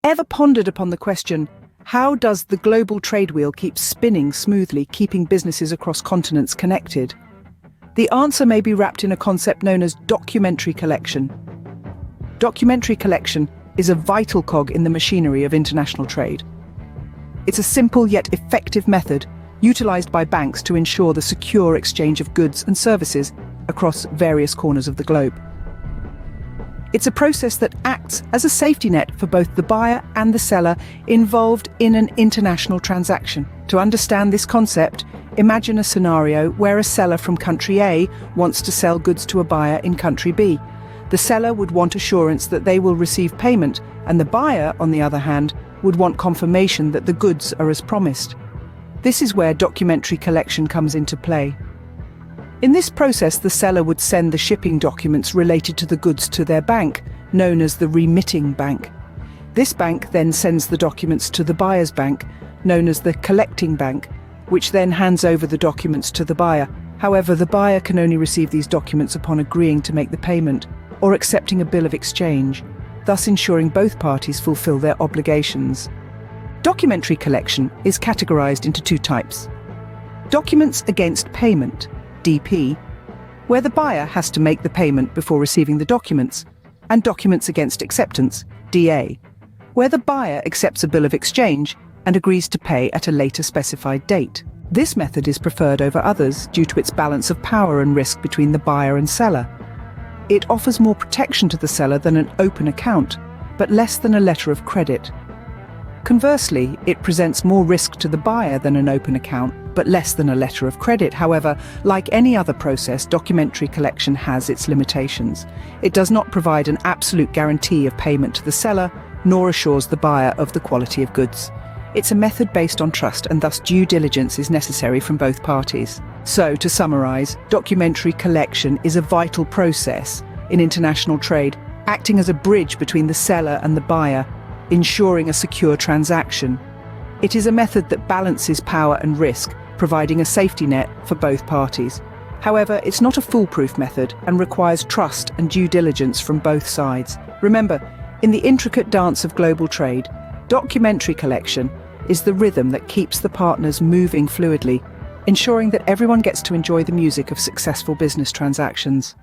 Ever pondered upon the question, how does the global trade wheel keep spinning smoothly, keeping businesses across continents connected? The answer may be wrapped in a concept known as documentary collection. Documentary collection is a vital cog in the machinery of international trade. It's a simple yet effective method utilized by banks to ensure the secure exchange of goods and services across various corners of the globe. It's a process that acts as a safety net for both the buyer and the seller involved in an international transaction. To understand this concept, imagine a scenario where a seller from country A wants to sell goods to a buyer in country B. The seller would want assurance that they will receive payment, and the buyer, on the other hand, would want confirmation that the goods are as promised. This is where documentary collection comes into play. In this process, the seller would send the shipping documents related to the goods to their bank, known as the remitting bank. This bank then sends the documents to the buyer's bank, known as the collecting bank, which then hands over the documents to the buyer. However, the buyer can only receive these documents upon agreeing to make the payment or accepting a bill of exchange, thus ensuring both parties fulfill their obligations. Documentary collection is categorized into two types: documents against payment, DP, where the buyer has to make the payment before receiving the documents, and documents against acceptance, DA, where the buyer accepts a bill of exchange and agrees to pay at a later specified date. This method is preferred over others due to its balance of power and risk between the buyer and seller. It offers more protection to the seller than an open account, but less than a letter of credit. Conversely, it presents more risk to the buyer than an open account, but less than a letter of credit. However, like any other process, documentary collection has its limitations. It does not provide an absolute guarantee of payment to the seller, nor assures the buyer of the quality of goods. It's a method based on trust, and thus due diligence is necessary from both parties. So, to summarize, documentary collection is a vital process in international trade, acting as a bridge between the seller and the buyer, ensuring a secure transaction. It is a method that balances power and risk, providing a safety net for both parties. However, it's not a foolproof method and requires trust and due diligence from both sides. Remember, in the intricate dance of global trade, documentary collection is the rhythm that keeps the partners moving fluidly, ensuring that everyone gets to enjoy the music of successful business transactions.